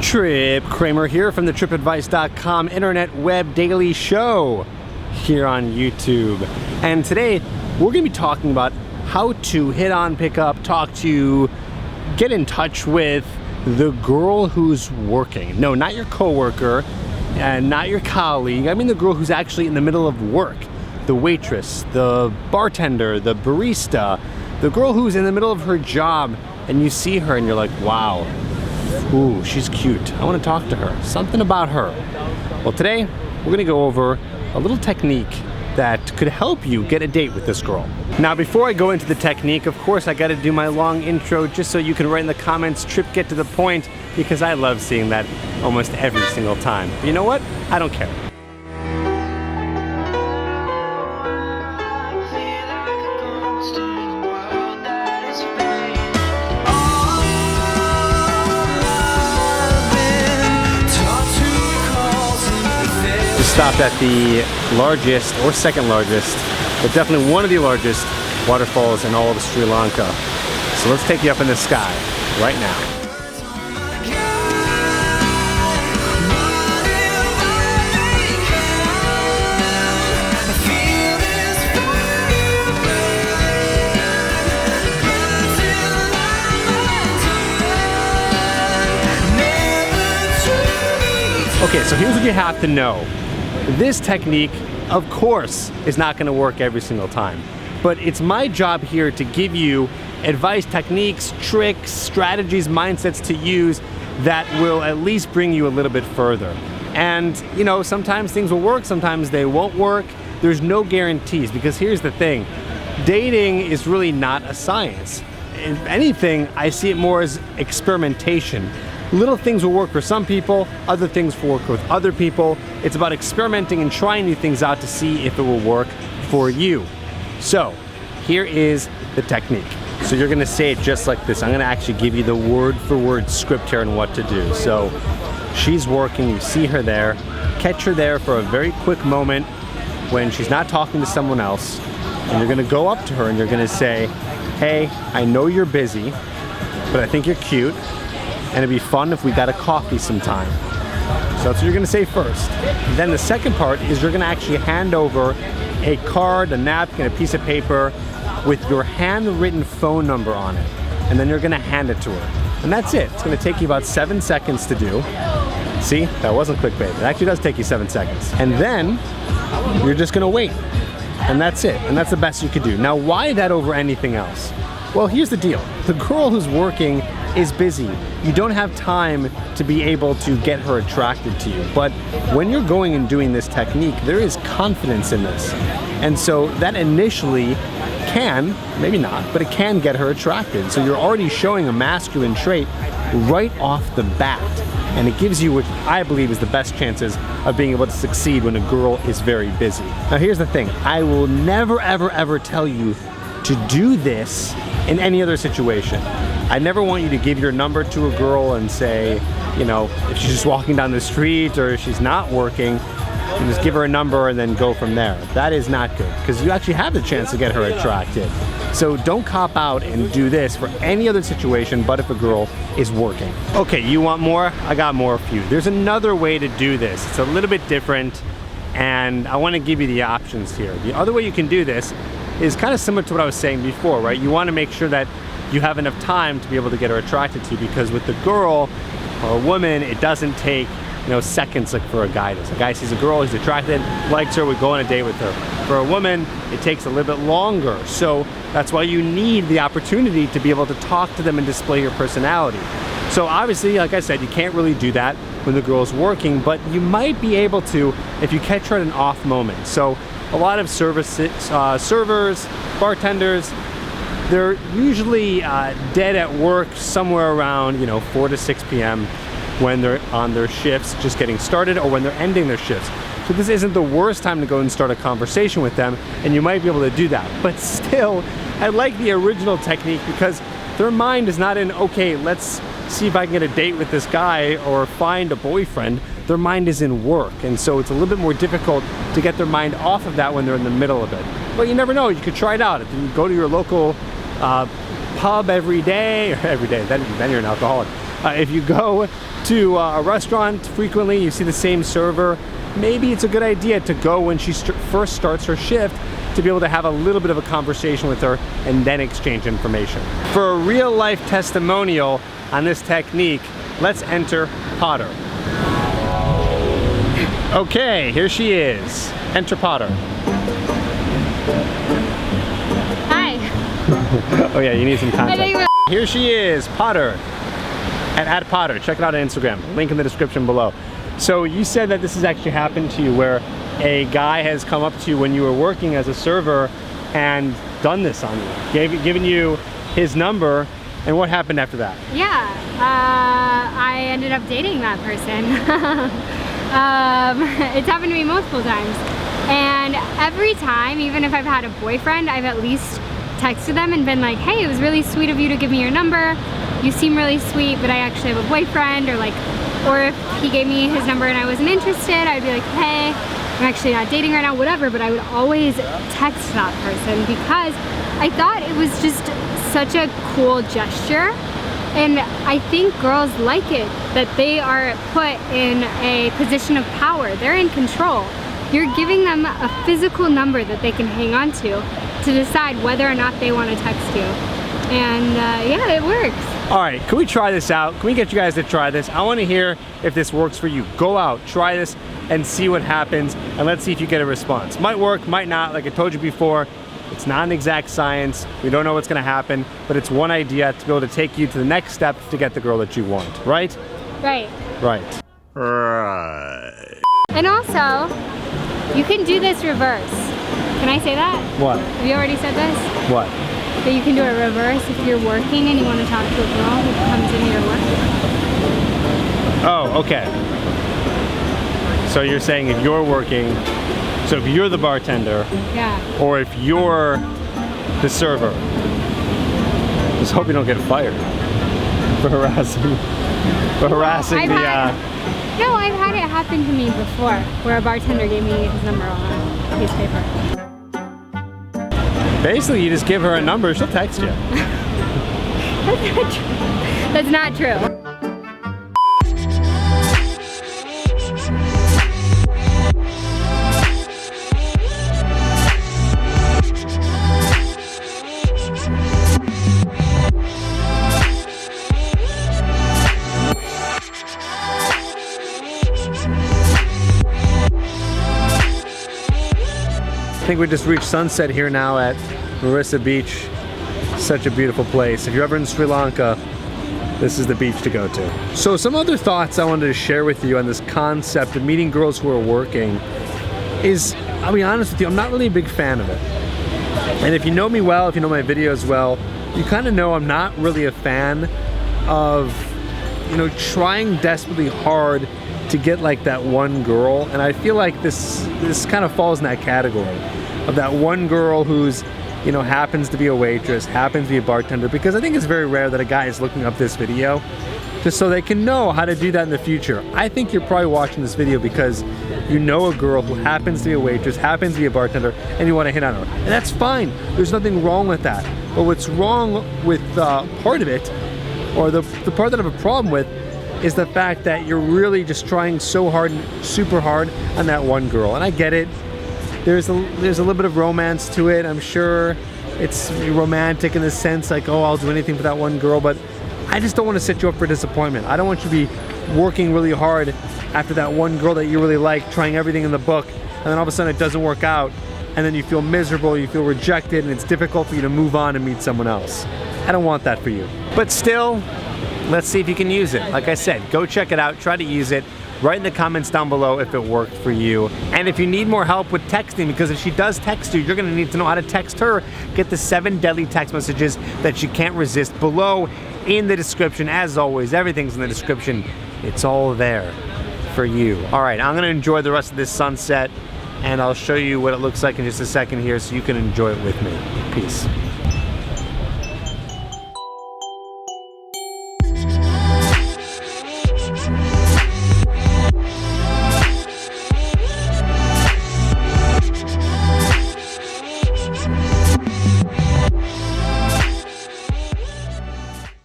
Trip Kramer here from the tripadvice.com internet web daily show here on YouTube. And today we're going to be talking about how to hit on, pick up, talk to, get in touch with the girl who's working. No, not your coworker and not your colleague. I mean the girl who's actually in the middle of work. The waitress, the bartender, the barista, the girl who's in the middle of her job, and you see her and you're like, wow, ooh, she's cute. I want to talk to her. Something about her. Well, today we're going to go over a little technique that could help you get a date with this girl. Now, before I go into the technique, of course, I got to do my long intro just so you can write in the comments, Trip, get to the point, because I love seeing that almost every single time. But you know what? I don't care. Stopped at the largest or second largest, but definitely one of the largest waterfalls in all of Sri Lanka. So let's take you up in the sky right now. Okay, so here's what you have to know. This technique, of course, is not going to work every single time, but it's my job here to give you advice, techniques, tricks, strategies, mindsets to use that will at least bring you a little bit further. And, you know, sometimes things will work, sometimes they won't work. There's no guarantees, because here's the thing. Dating is really not a science. If anything, I see it more as experimentation. Little things will work for some people, other things will work with other people. It's about experimenting and trying new things out to see if it will work for you. So, here is the technique. So you're gonna say it just like this. I'm gonna actually give you the word for word script here on what to do. So, she's working, you see her there, catch her there for a very quick moment when she's not talking to someone else, and you're gonna go up to her and you're gonna say, hey, I know you're busy, but I think you're cute, and it'd be fun if we got a coffee sometime. So that's what you're gonna say first. And then the second part is you're gonna actually hand over a card, a napkin, a piece of paper with your handwritten phone number on it. And then you're gonna hand it to her. And that's it. It's gonna take you about 7 seconds to do. See, that wasn't clickbait. It actually does take you 7 seconds. And then you're just gonna wait. And that's it. And that's the best you could do. Now, why that over anything else? Well, here's the deal. The girl who's working is busy. You don't have time to be able to get her attracted to you. But when you're going and doing this technique, there is confidence in this. And so that initially can, maybe not, but it can get her attracted. So you're already showing a masculine trait right off the bat. And it gives you what I believe is the best chances of being able to succeed when a girl is very busy. Now here's the thing. I will never, ever, ever tell you to do this in any other situation. I never want you to give your number to a girl and say, you know, if she's just walking down the street or if she's not working, you just give her a number and then go from there. That is not good, because you actually have the chance to get her attracted. So don't cop out and do this for any other situation but if a girl is working. Okay, you want more? I got more for you. There's another way to do this. It's a little bit different, and I want to give you the options here. The other way you can do this is kind of similar to what I was saying before, right? You want to make sure that you have enough time to be able to get her attracted to you, because with the girl or a woman, it doesn't take, you know, seconds like for a guy does. A guy sees a girl, he's attracted, likes her, we go on a date with her. For a woman, it takes a little bit longer. So that's why you need the opportunity to be able to talk to them and display your personality. So obviously, like I said, you can't really do that when the girl's working, but you might be able to if you catch her at an off moment. So a lot of servers, bartenders, they're usually dead at work somewhere around, you know, 4 to 6 p.m. when they're on their shifts, just getting started, or when they're ending their shifts. So this isn't the worst time to go and start a conversation with them, and you might be able to do that. But still, I like the original technique because their mind is not in, okay, let's see if I can get a date with this guy or find a boyfriend. Their mind is in work, and so it's a little bit more difficult to get their mind off of that when they're in the middle of it. But you never know, you could try it out. If you go to your local pub every day, then you're an alcoholic. If you go to a restaurant frequently, you see the same server, maybe it's a good idea to go when she first starts her shift to be able to have a little bit of a conversation with her and then exchange information. For a real life testimonial on this technique, let's enter Potter. Okay, here she is. Enter Potter. Hi. Oh yeah, you need some context. I Here she is, Potter. At Potter. Check it out on Instagram. Link in the description below. So you said that this has actually happened to you, where a guy has come up to you when you were working as a server and done this on you, given you his number, and what happened after that? Yeah, I ended up dating that person. It's happened to me multiple times. And every time, even if I've had a boyfriend, I've at least texted them and been like, hey, it was really sweet of you to give me your number. You seem really sweet, but I actually have a boyfriend. Or if he gave me his number and I wasn't interested, I'd be like, hey, I'm actually not dating right now, whatever. But I would always text that person because I thought it was just such a cool gesture. And I think girls like it, that they are put in a position of power. They're in control. You're giving them a physical number that they can hang on to decide whether or not they want to text you. And yeah, it works. All right, can we try this out? Can we get you guys to try this? I want to hear if this works for you. Go out, try this, and see what happens, and let's see if you get a response. Might work, might not. Like I told you before, it's not an exact science. We don't know what's going to happen, but it's one idea to be able to take you to the next step to get the girl that you want, right? Right. Right. Right. And also, you can do this reverse. Can I say that? What? Have you already said this? What? That you can do it reverse if you're working and you want to talk to a girl who comes into your work. Oh, okay. So you're saying if you're working, so if you're the bartender, Yeah. or if you're the server, just hope you don't get fired for harassing No, I've had it happen to me before, where a bartender gave me his number on a piece of paper. Basically, you just give her a number, she'll text you. That's not true. I think we just reached sunset here now at Marissa Beach. Such a beautiful place. If you're ever in Sri Lanka, this is the beach to go to. So some other thoughts I wanted to share with you on this concept of meeting girls who are working is, I'll be honest with you, I'm not really a big fan of it. And if you know me well, if you know my videos well, you kind of know I'm not really a fan of, you know, trying desperately hard to get like that one girl. And I feel like this kind of falls in that category of that one girl who's, you know, happens to be a waitress, happens to be a bartender, because I think it's very rare that a guy is looking up this video just so they can know how to do that in the future. I think you're probably watching this video because you know a girl who happens to be a waitress, happens to be a bartender, and you want to hit on her. And that's fine. There's nothing wrong with that. But what's wrong with part of it, or the part that I have a problem with, is the fact that you're really just trying so hard, super hard on that one girl. And I get it. There's a little bit of romance to it. I'm sure it's romantic in the sense like, oh, I'll do anything for that one girl, but I just don't want to set you up for disappointment. I don't want you to be working really hard after that one girl that you really like, trying everything in the book, and then all of a sudden it doesn't work out, and then you feel miserable, you feel rejected, and it's difficult for you to move on and meet someone else. I don't want that for you. But still, let's see if you can use it. Like I said, go check it out, try to use it. Write in the comments down below if it worked for you. And if you need more help with texting, because if she does text you, you're gonna need to know how to text her. Get the 7 deadly text messages that you can't resist below in the description. As always, everything's in the description. It's all there for you. All right, I'm gonna enjoy the rest of this sunset, and I'll show you what it looks like in just a second here so you can enjoy it with me. Peace.